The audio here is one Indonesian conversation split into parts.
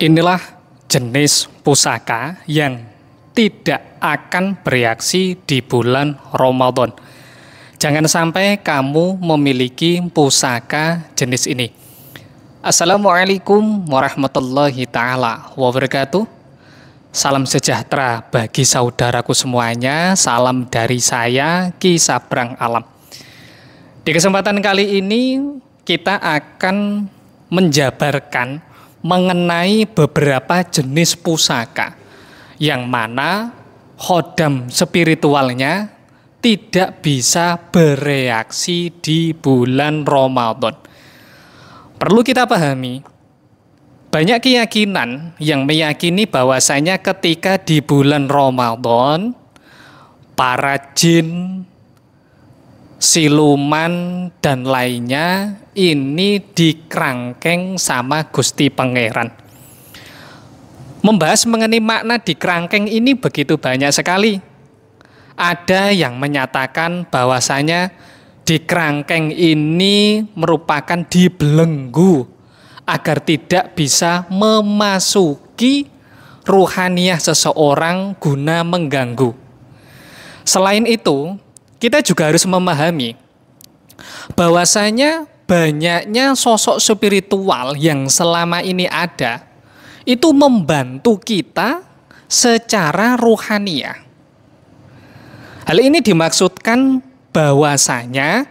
Inilah jenis pusaka yang tidak akan bereaksi di bulan Ramadan. Jangan sampai kamu memiliki pusaka jenis ini. Assalamualaikum warahmatullahi ta'ala wabarakatuh. Salam sejahtera bagi saudaraku semuanya. Salam dari saya, Ki Sabrang Alam. Di kesempatan kali ini kita akan menjabarkan mengenai beberapa jenis pusaka yang mana khodam spiritualnya tidak bisa bereaksi di bulan Ramadan. Perlu kita pahami, banyak keyakinan yang meyakini bahwasanya ketika di bulan Ramadan para jin, siluman dan lainnya ini dikerangkeng sama Gusti Pangeran. Membahas mengenai makna dikerangkeng ini begitu banyak sekali. Ada yang menyatakan bahwasanya dikerangkeng ini merupakan dibelenggu agar tidak bisa memasuki ruhaniah seseorang guna mengganggu. Selain itu, kita juga harus memahami bahwasanya banyaknya sosok spiritual yang selama ini ada itu membantu kita secara ruhaniah. Hal ini dimaksudkan bahwasanya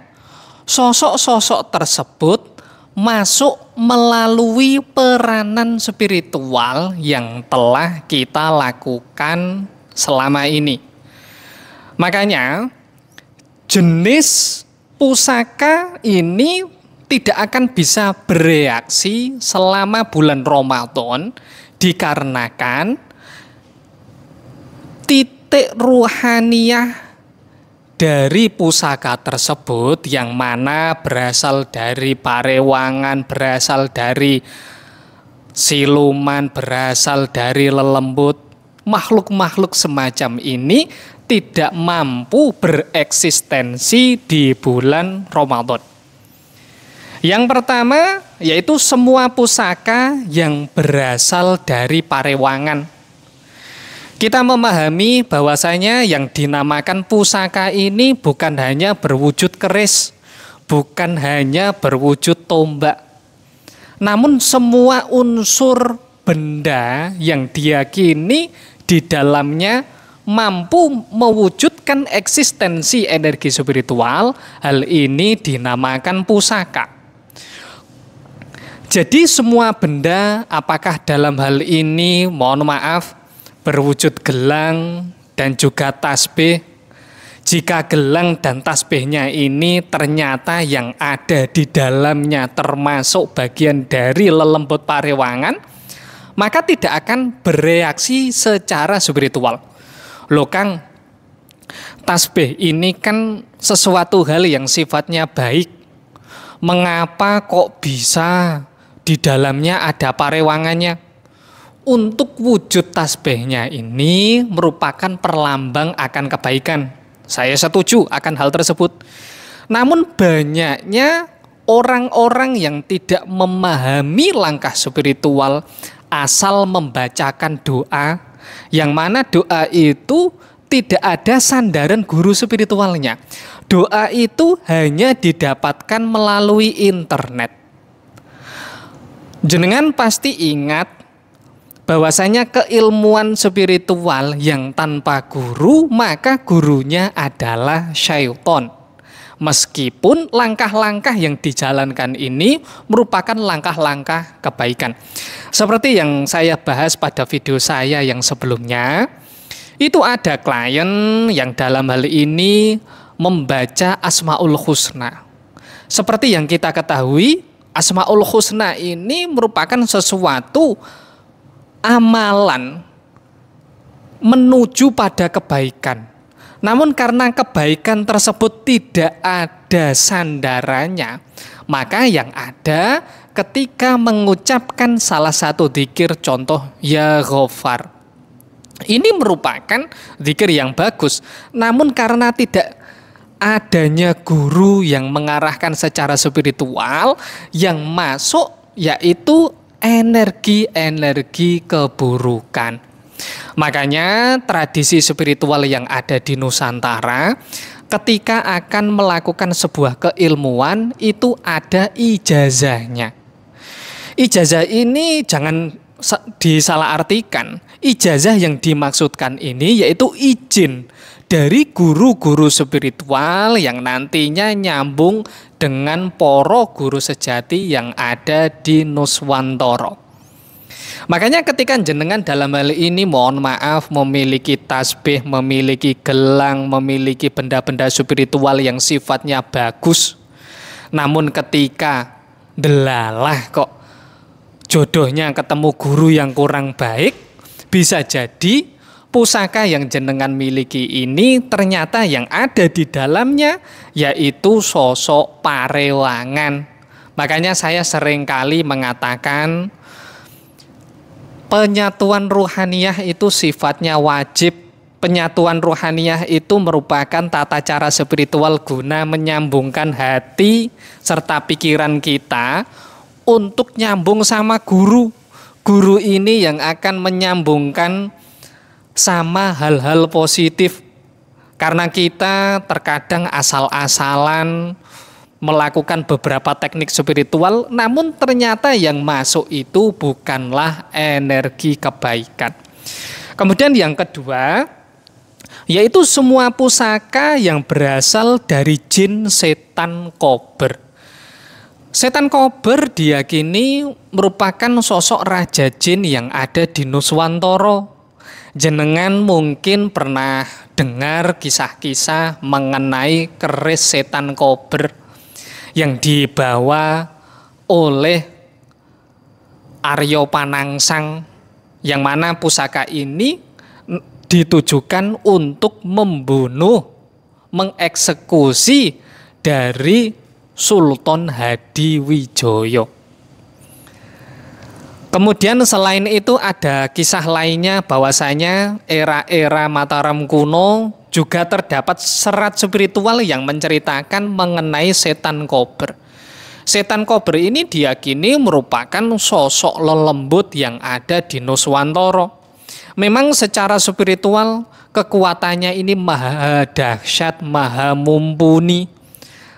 sosok-sosok tersebut masuk melalui peranan spiritual yang telah kita lakukan selama ini. Makanya jenis pusaka ini tidak akan bisa bereaksi selama bulan Ramadan dikarenakan titik ruhaniah dari pusaka tersebut yang mana berasal dari parewangan, berasal dari siluman, berasal dari lelembut, makhluk-makhluk semacam ini tidak mampu bereksistensi di bulan Ramadan. Yang pertama yaitu semua pusaka yang berasal dari parewangan. Kita memahami bahwasanya yang dinamakan pusaka ini bukan hanya berwujud keris, bukan hanya berwujud tombak, namun semua unsur benda yang diyakini di dalamnya mampu mewujudkan eksistensi energi spiritual, hal ini dinamakan pusaka. Jadi semua benda, apakah dalam hal ini, mohon maaf, berwujud gelang dan juga tasbih, jika gelang dan tasbihnya ini ternyata yang ada di dalamnya termasuk bagian dari lelembut parewangan, maka tidak akan bereaksi secara spiritual. Loh Kang, tasbih ini kan sesuatu hal yang sifatnya baik. Mengapa kok bisa di dalamnya ada parewangannya? Untuk wujud tasbihnya ini merupakan perlambang akan kebaikan. Saya setuju akan hal tersebut. Namun banyaknya orang-orang yang tidak memahami langkah spiritual asal membacakan doa, yang mana doa itu tidak ada sandaran guru spiritualnya. Doa itu hanya didapatkan melalui internet. Jenengan pasti ingat bahwasanya keilmuan spiritual yang tanpa guru, maka gurunya adalah syaitan. Meskipun langkah-langkah yang dijalankan ini merupakan langkah-langkah kebaikan. Seperti yang saya bahas pada video saya yang sebelumnya, itu ada klien yang dalam hal ini membaca Asmaul Husna. Seperti yang kita ketahui, Asmaul Husna ini merupakan sesuatu amalan menuju pada kebaikan. Namun karena kebaikan tersebut tidak ada sandarannya, maka yang ada ketika mengucapkan salah satu dzikir, contoh Ya Ghafar, ini merupakan dzikir yang bagus. Namun karena tidak adanya guru yang mengarahkan secara spiritual, yang masuk yaitu energi-energi keburukan. Makanya tradisi spiritual yang ada di Nusantara ketika akan melakukan sebuah keilmuan itu ada ijazahnya. Ijazah ini jangan disalahartikan. Ijazah yang dimaksudkan ini yaitu izin dari guru-guru spiritual yang nantinya nyambung dengan para guru sejati yang ada di Nuswantara. Makanya ketika jenengan dalam hal ini mohon maaf memiliki tasbih, memiliki gelang, memiliki benda-benda spiritual yang sifatnya bagus, namun ketika delalah kok jodohnya ketemu guru yang kurang baik, bisa jadi pusaka yang jenengan miliki ini ternyata yang ada di dalamnya yaitu sosok parewangan. Makanya saya seringkali mengatakan penyatuan ruhaniyah itu sifatnya wajib. Penyatuan ruhaniyah itu merupakan tata cara spiritual guna menyambungkan hati serta pikiran kita untuk nyambung sama guru. Guru ini yang akan menyambungkan sama hal-hal positif. Karena kita terkadang asal-asalan melakukan beberapa teknik spiritual, namun ternyata yang masuk itu bukanlah energi kebaikan. Kemudian yang kedua, yaitu semua pusaka yang berasal dari jin, setan, kober. Setan kober diyakini merupakan sosok raja jin yang ada di Nuswantara. Jenengan mungkin pernah dengar kisah-kisah mengenai keris setan kober yang dibawa oleh Arya Panangsang, yang mana pusaka ini ditujukan untuk membunuh, mengeksekusi dari Sultan Hadiwijaya. Kemudian selain itu ada kisah lainnya bahwasanya era-era Mataram kuno juga terdapat serat spiritual yang menceritakan mengenai setan kober. Setan kober ini diyakini merupakan sosok lelembut yang ada di Nuswantara. Memang secara spiritual kekuatannya ini maha dahsyat, maha mumpuni.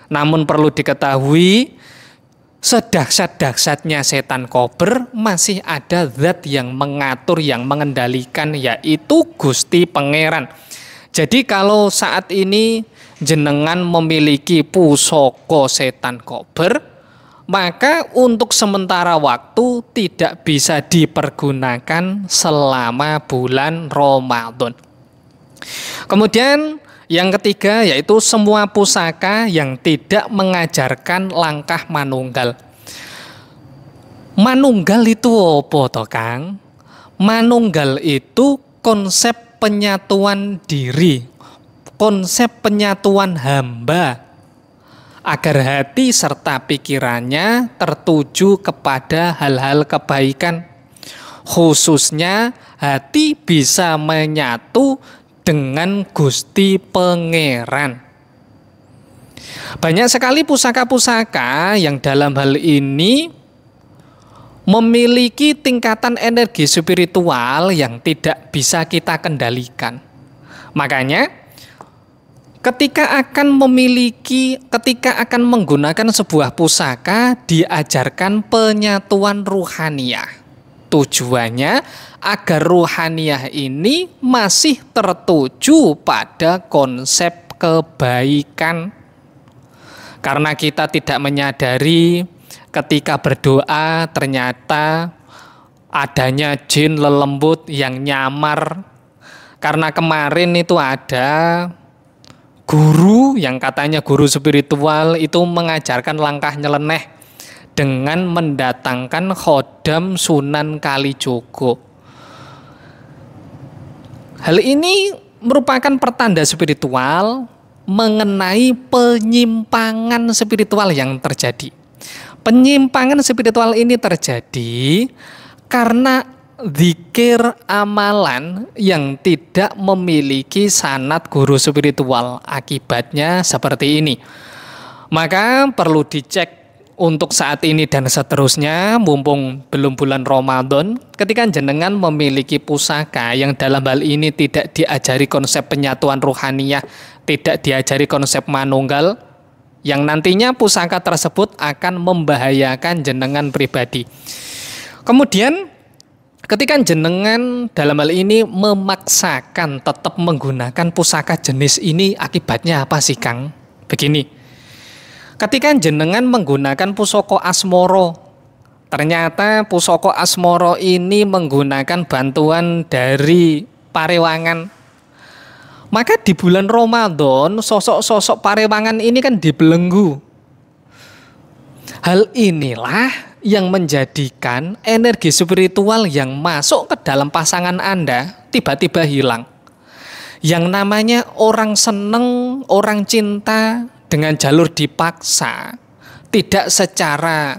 Namun perlu diketahui, sedahsyat-dahsyatnya setan kober masih ada zat yang mengatur, yang mengendalikan, yaitu Gusti Pangeran. Jadi kalau saat ini jenengan memiliki pusaka setan kober, maka untuk sementara waktu tidak bisa dipergunakan selama bulan Ramadan. Kemudian yang ketiga yaitu semua pusaka yang tidak mengajarkan langkah manunggal. Manunggal itu apa toh Kang? Manunggal itu konsep penyatuan diri, konsep penyatuan hamba agar hati serta pikirannya tertuju kepada hal-hal kebaikan. Khususnya hati bisa menyatu dengan Gusti Pangeran. Banyak sekali pusaka-pusaka yang dalam hal ini memiliki tingkatan energi spiritual yang tidak bisa kita kendalikan. Makanya ketika akan menggunakan sebuah pusaka diajarkan penyatuan ruhaniyah. Tujuannya agar ruhaniyah ini masih tertuju pada konsep kebaikan. Karena kita tidak menyadari ketika berdoa ternyata adanya jin lelembut yang nyamar. Karena kemarin itu ada guru yang katanya guru spiritual itu mengajarkan langkah nyeleneh dengan mendatangkan khodam Sunan Kalijogo. Hal ini merupakan pertanda spiritual mengenai penyimpangan spiritual yang terjadi. Penyimpangan spiritual ini terjadi karena zikir amalan yang tidak memiliki sanad guru spiritual. Akibatnya seperti ini. Maka perlu dicek untuk saat ini dan seterusnya, mumpung belum bulan Ramadan, ketika jenengan memiliki pusaka yang dalam hal ini tidak diajari konsep penyatuan ruhaniyah, tidak diajari konsep manunggal, yang nantinya pusaka tersebut akan membahayakan jenengan pribadi. Kemudian ketika jenengan dalam hal ini memaksakan tetap menggunakan pusaka jenis ini, akibatnya apa sih Kang? Begini. Ketika jenengan menggunakan pusaka asmoro, ternyata pusaka asmoro ini menggunakan bantuan dari parewangan. Maka di bulan Ramadan, sosok-sosok parewangan ini kan dibelenggu. Hal inilah yang menjadikan energi spiritual yang masuk ke dalam pasangan Anda tiba-tiba hilang. Yang namanya orang seneng, orang cinta dengan jalur dipaksa, tidak secara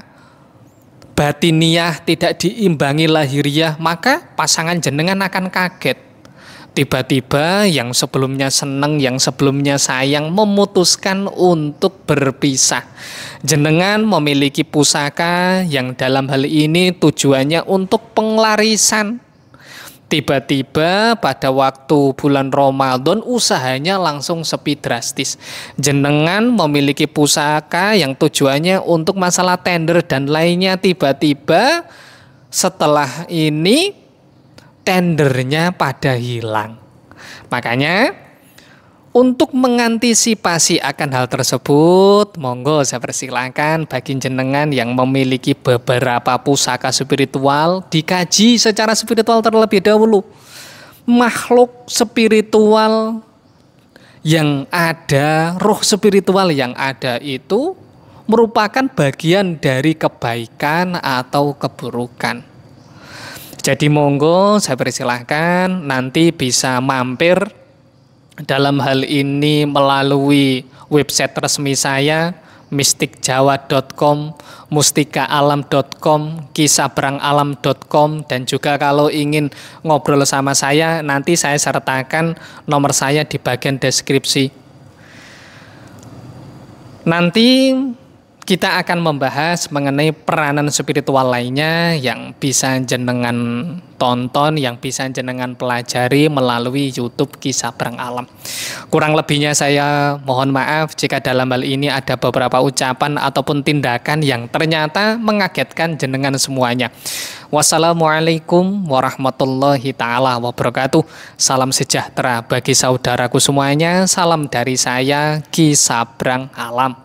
batiniah, tidak diimbangi lahiriah, maka pasangan jenengan akan kaget. Tiba-tiba yang sebelumnya seneng, yang sebelumnya sayang memutuskan untuk berpisah. Jenengan memiliki pusaka yang dalam hal ini tujuannya untuk penglarisan. Tiba-tiba pada waktu bulan Ramadan usahanya langsung sepi drastis. Jenengan memiliki pusaka yang tujuannya untuk masalah tender dan lainnya, tiba-tiba setelah ini tendernya pada hilang. Makanya untuk mengantisipasi akan hal tersebut, monggo saya persilakan bagi jenengan yang memiliki beberapa pusaka spiritual, dikaji secara spiritual terlebih dahulu. Makhluk spiritual yang ada, roh spiritual yang ada itu merupakan bagian dari kebaikan atau keburukan. Jadi monggo saya persilahkan nanti bisa mampir dalam hal ini melalui website resmi saya, mistikjawa.com, mustikaalam.com, kisahberangalam.com, dan juga kalau ingin ngobrol sama saya, nanti saya sertakan nomor saya di bagian deskripsi. Nanti kita akan membahas mengenai peranan spiritual lainnya yang bisa jenengan tonton, yang bisa jenengan pelajari melalui YouTube Kisah Berang Alam. Kurang lebihnya saya mohon maaf jika dalam hal ini ada beberapa ucapan ataupun tindakan yang ternyata mengagetkan jenengan semuanya. Wassalamualaikum warahmatullahi taala wabarakatuh. Salam sejahtera bagi saudaraku semuanya. Salam dari saya, Ki Sabrang Alam.